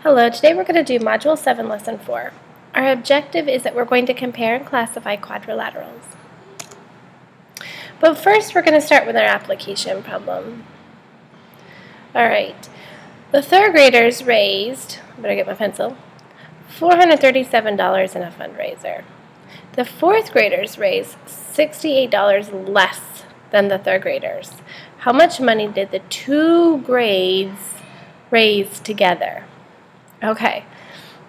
Hello, today we're going to do Module 7, Lesson 4. Our objective is that we're going to compare and classify quadrilaterals. But first we're going to start with our application problem. Alright, the third graders raised, I better get my pencil, $437 in a fundraiser. The fourth graders raised $68 less than the third graders. How much money did the two grades raise together? Okay,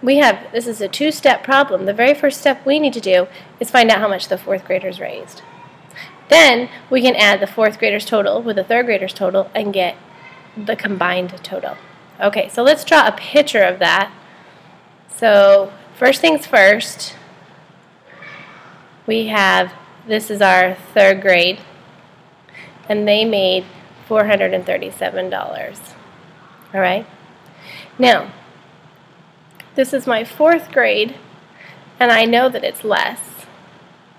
this is a two-step problem. The very first step we need to do is find out how much the fourth graders raised. Then we can add the fourth graders total with the third graders total and get the combined total. Okay, so let's draw a picture of that. So first things first, this is our third grade, and they made $437. All right, now this is my fourth grade, and I know that it's less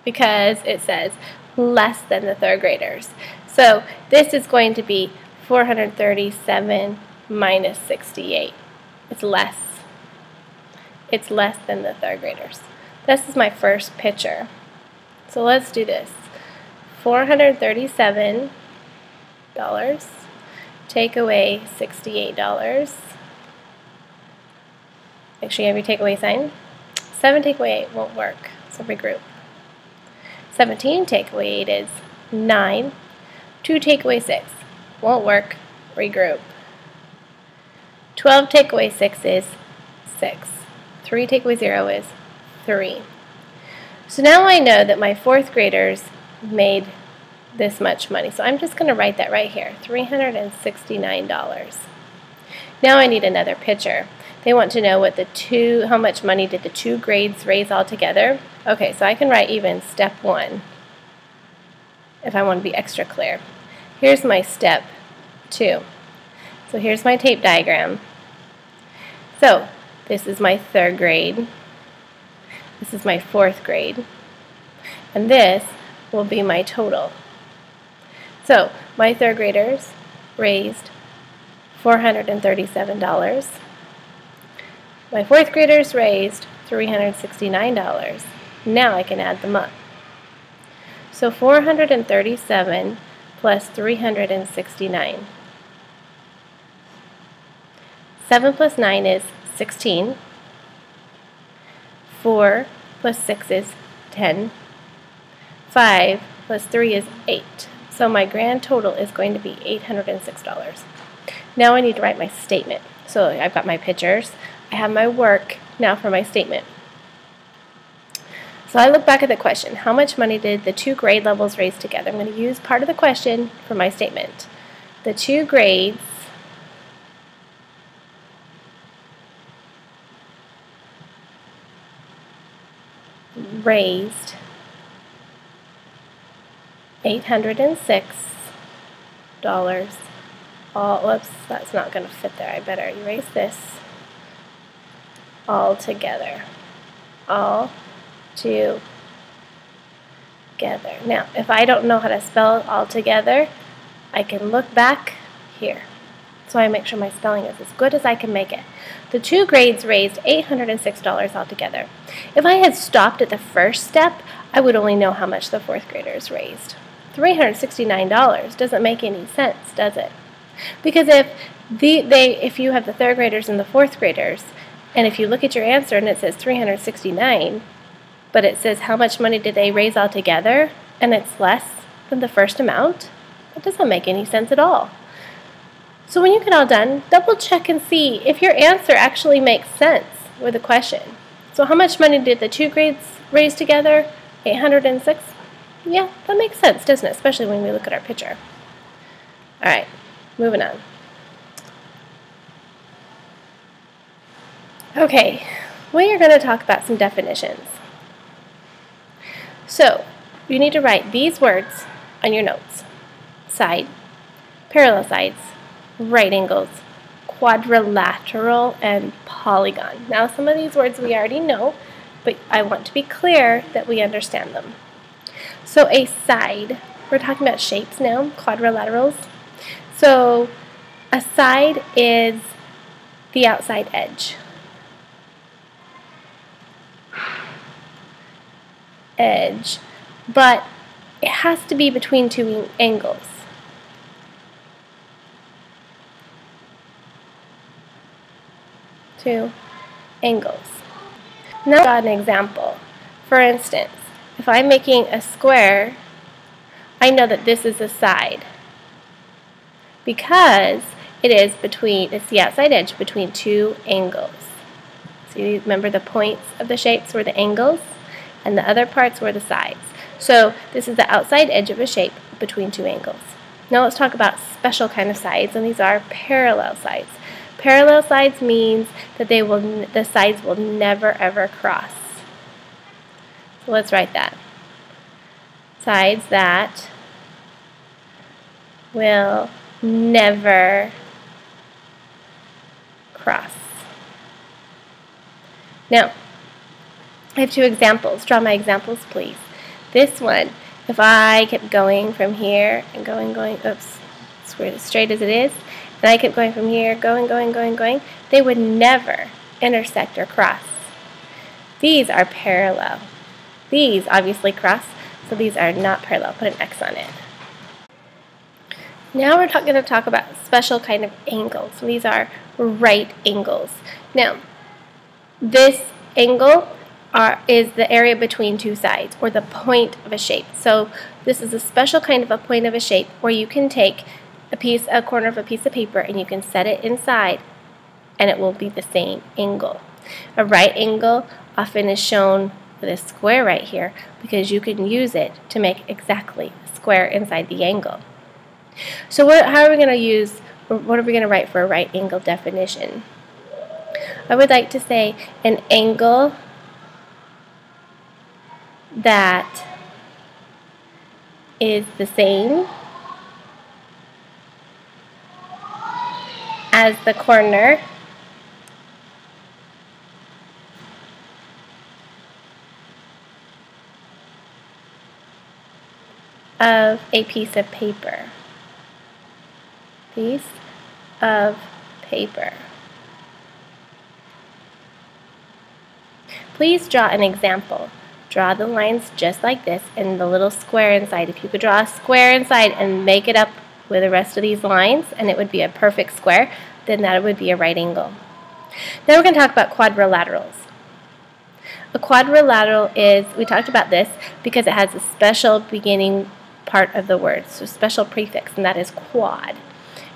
because it says less than the third graders. So this is going to be 437 minus 68. It's less. It's less than the third graders. This is my first picture. So let's do this. $437, take away $68. Make sure you have your takeaway sign. 7 take away 8 won't work, so regroup. 17 take away 8 is 9. 2 take away 6 won't work, regroup. 12 take away 6 is 6. 3 take away 0 is 3. So now I know that my fourth graders made this much money. So I'm just going to write that right here, $369. Now I need another picture. They want to know how much money did the two grades raise all together. Okay, so I can write even step 1 if I want to be extra clear. Here's my step 2. So here's my tape diagram. So this is my third grade. This is my fourth grade. And this will be my total. So my third graders raised $437. My fourth graders raised $369. Now I can add them up. So 437 plus 369. 7 plus 9 is 16. 4 plus 6 is 10. 5 plus 3 is 8. So my grand total is going to be $806. Now I need to write my statement. So I've got my pictures. I have my work. Now for my statement. So I look back at the question. How much money did the two grade levels raise together? I'm going to use part of the question for my statement. The two grades raised $806. Whoops, that's not going to fit there. I better erase this. All together. All together. Now, if I don't know how to spell all together, I can look back here. So I make sure my spelling is as good as I can make it. The two grades raised $806 altogether. If I had stopped at the first step, I would only know how much the fourth graders raised. $369 doesn't make any sense, does it? Because if you have the third graders and the fourth graders, and if you look at your answer and it says 369, but it says how much money did they raise altogether, and it's less than the first amount, that doesn't make any sense at all. So when you get all done, double check and see if your answer actually makes sense with the question. So how much money did the two grades raise together? 806? Yeah, that makes sense, doesn't it? Especially when we look at our picture. Alright, moving on. Okay, we are going to talk about some definitions. So, you need to write these words on your notes. Side, parallel sides, right angles, quadrilateral, and polygon. Now, some of these words we already know, but I want to be clear that we understand them. So, a side, we're talking about shapes now, quadrilaterals. So, a side is the outside edge. edge, but it has to be between two angles. Two angles. Now I've got an example. For instance, if I'm making a square, I know that this is a side because it's the outside edge between two angles. See, remember the points of the shapes were the angles and the other parts were the sides. So this is the outside edge of a shape between two angles. Now let's talk about special kind of sides, and these are parallel sides. Parallel sides means that the sides will never ever cross. So let's write that. Sides that will never cross. Now, I have two examples. Draw my examples, please. This one, if I kept going from here and going, oops, as straight as it is, and I kept going from here, going, they would never intersect or cross. These are parallel. These obviously cross, so these are not parallel. Put an X on it. Now we're going to talk about special kind of angles. So these are right angles. Now, this angle is the area between two sides, or the point of a shape. So this is a special kind of a point of a shape where you can take a corner of a piece of paper and you can set it inside and it will be the same angle. A right angle often is shown with a square right here because you can use it to make exactly a square inside the angle. So how are we going to use, or what are we going to write for a right angle definition? I would like to say an angle that is the same as the corner of a piece of paper. Piece of paper. Please draw an example. Draw the lines just like this and the little square inside. If you could draw a square inside and make it up with the rest of these lines and it would be a perfect square, then that would be a right angle. Now we're going to talk about quadrilaterals. A quadrilateral is, we talked about this because it has a special beginning part of the word, so special prefix, and that is quad.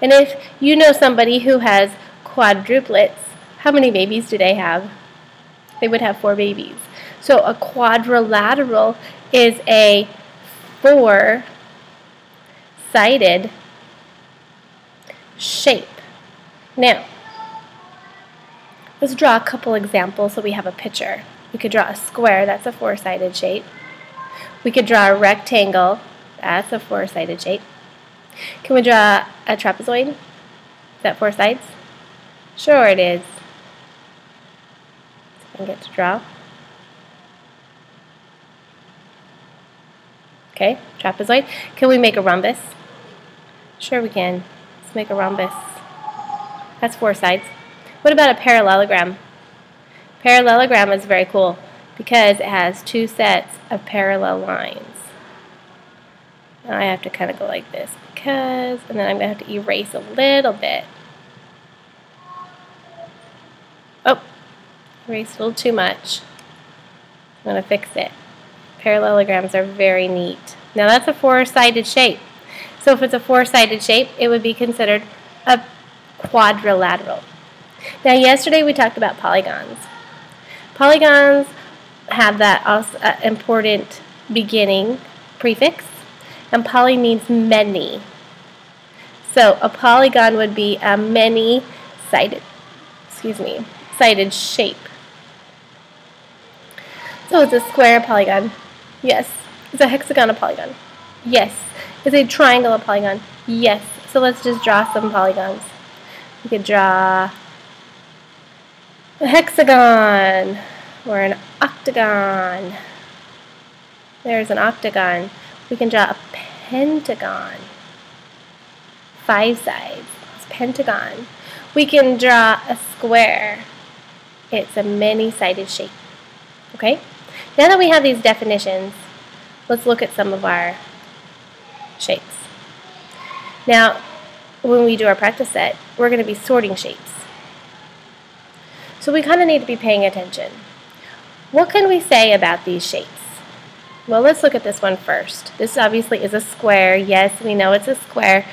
And if you know somebody who has quadruplets, how many babies do they have? They would have 4 babies. So a quadrilateral is a 4-sided shape. Now, let's draw a couple examples so we have a picture. We could draw a square, that's a 4-sided shape. We could draw a rectangle, that's a 4-sided shape. Can we draw a trapezoid? Is that 4 sides? Sure it is. I get to draw. Okay, trapezoid. Can we make a rhombus? Sure we can. Let's make a rhombus. That's 4 sides. What about a parallelogram? Parallelogram is very cool because it has 2 sets of parallel lines. Now I have to kind of go like this and then I'm going to have to erase a little bit. Oh, erased a little too much. I'm going to fix it. Parallelograms are very neat. Now that's a 4-sided shape. So if it's a 4-sided shape, it would be considered a quadrilateral. Now yesterday we talked about polygons. Polygons have that also important beginning prefix, and poly means many. So a polygon would be a many-sided, sided shape. So it's a square polygon. Yes. Is a hexagon a polygon? Yes. Is a triangle a polygon? Yes. So let's just draw some polygons. We could draw a hexagon or an octagon. There's an octagon. We can draw a pentagon. 5 sides. It's pentagon. We can draw a square. It's a many-sided shape. Okay? Now that we have these definitions, let's look at some of our shapes. Now, when we do our practice set, we're going to be sorting shapes. So we kind of need to be paying attention. What can we say about these shapes? Well, let's look at this one first. This obviously is a square. Yes, we know it's a square.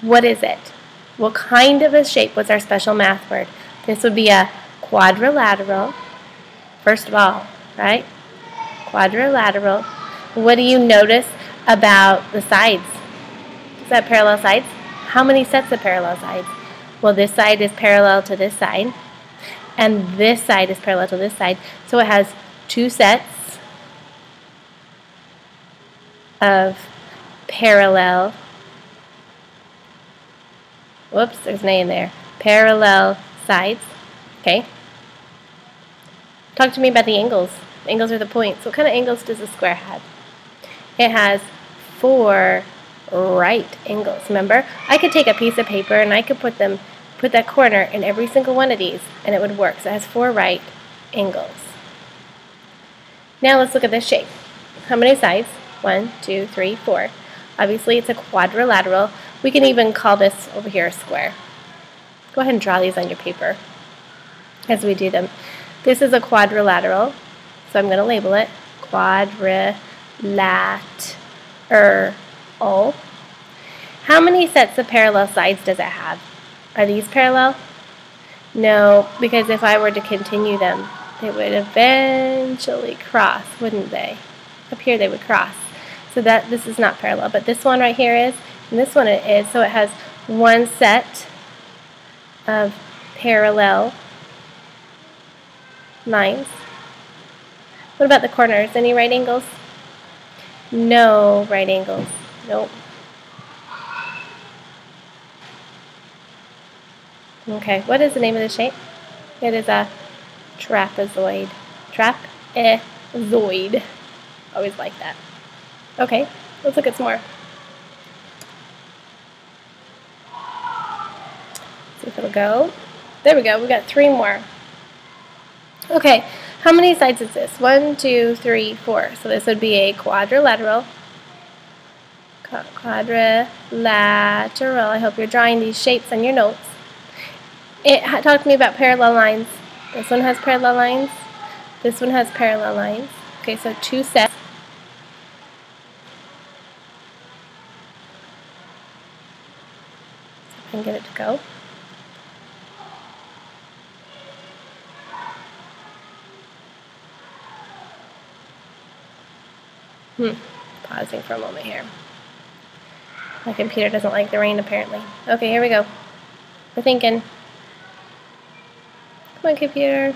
What is it? What kind of a shape? What's our special math word? This would be a quadrilateral. First of all, right? Quadrilateral. What do you notice about the sides? Is that parallel sides? How many sets of parallel sides? Well, this side is parallel to this side, and this side is parallel to this side. So it has two sets of parallel, whoops, there's an A in there, parallel sides, okay? Talk to me about the angles. Angles are the points. What kind of angles does a square have? It has 4 right angles. Remember, I could take a piece of paper and I could put that corner in every single one of these and it would work. So it has 4 right angles. Now let's look at this shape. How many sides? 1, 2, 3, 4. Obviously it's a quadrilateral. We can even call this over here a square. Go ahead and draw these on your paper as we do them. This is a quadrilateral, so I'm going to label it quadrilateral. How many sets of parallel sides does it have? Are these parallel? No, because if I were to continue them, they would eventually cross, wouldn't they? Up here they would cross. So that this is not parallel, but this one right here is, and this one it is, so it has one set of parallel lines. What about the corners? Any right angles? No right angles. Nope. Okay, what is the name of the shape? It is a trapezoid. Trapezoid. Always like that. Okay, let's look at some more. See if it'll go. There we go, we got 3 more. Okay, how many sides is this? 1, 2, 3, 4. So this would be a quadrilateral. Quadrilateral. I hope you're drawing these shapes on your notes. Talk to me about parallel lines. This one has parallel lines. This one has parallel lines. Okay, so 2 sets. I can get it to go. Pausing for a moment here. My computer doesn't like the rain apparently. Okay, here we go. We're thinking. Come on, computer.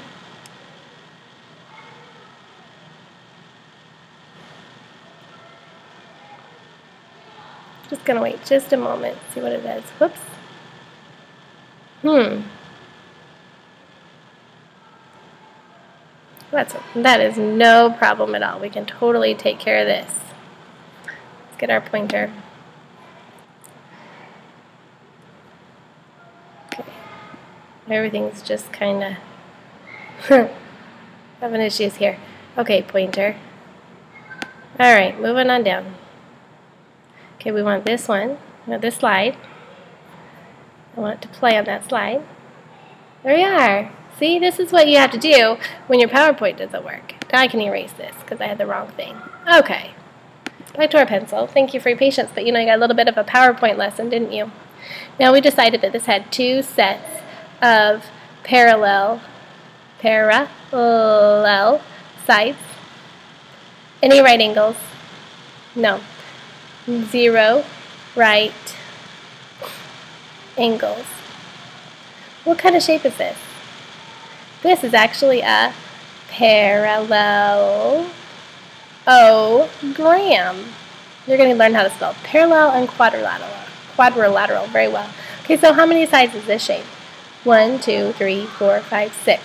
Just gonna wait just a moment, see what it does. Whoops. That is no problem at all. We can totally take care of this. Let's get our pointer. Okay. Everything's just kind of having issues here. Okay, pointer. Alright, moving on down. Okay, we want this one. We want this slide. I want it to play on that slide. There we are. See, this is what you have to do when your PowerPoint doesn't work. Now I can erase this because I had the wrong thing. Okay. Back to our pencil. Thank you for your patience, but you know, you got a little bit of a PowerPoint lesson, didn't you? Now we decided that this had 2 sets of parallel sides. Any right angles? No. 0 right angles. What kind of shape is this? This is actually a parallelogram. You're going to learn how to spell parallel and quadrilateral very well. Okay, so how many sides is this shape? 1, 2, 3, 4, 5, 6.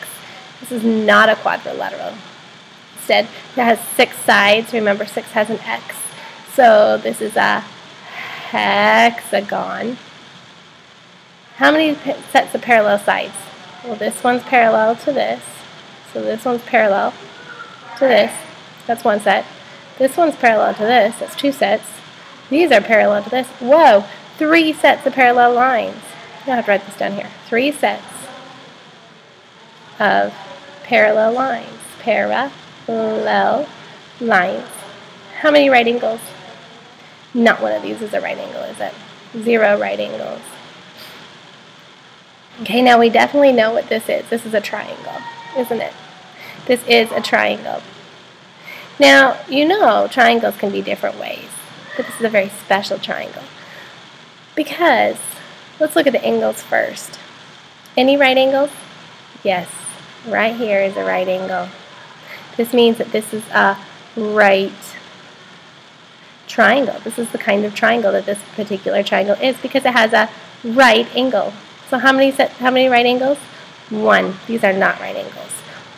This is not a quadrilateral. Instead, it has 6 sides. Remember, 6 has an X. So this is a hexagon. How many sets of parallel sides? Well, this one's parallel to this. So this one's parallel to this. That's one set. This one's parallel to this. That's two sets. These are parallel to this. Whoa! 3 sets of parallel lines. I have to write this down here. 3 sets of parallel lines. Parallel lines. How many right angles? Not one of these is a right angle, is it? 0 right angles. Okay, now we definitely know what this is. This is a triangle, isn't it? This is a triangle. Now, you know triangles can be different ways, but this is a very special triangle. Because, let's look at the angles first. Any right angles? Yes, right here is a right angle. This means that this is a right triangle. This is the kind of triangle that this particular triangle is because it has a right angle. So how many right angles? 1. These are not right angles.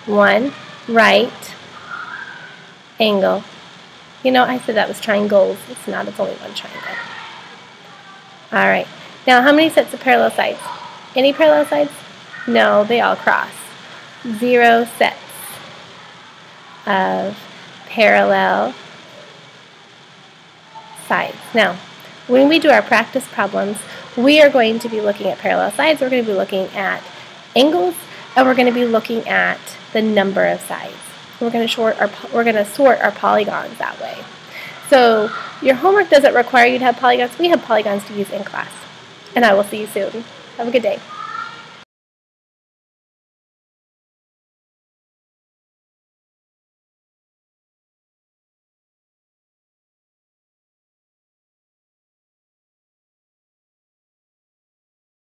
1 right angle. You know, I said that was triangles. It's not. It's only one triangle. All right. Now, how many sets of parallel sides? Any parallel sides? No, they all cross. 0 sets of parallel sides. Now, when we do our practice problems, we are going to be looking at parallel sides. We're going to be looking at angles, and we're going to be looking at the number of sides. We're going to sort our polygons that way. So your homework doesn't require you to have polygons. We have polygons to use in class. And I will see you soon. Have a good day.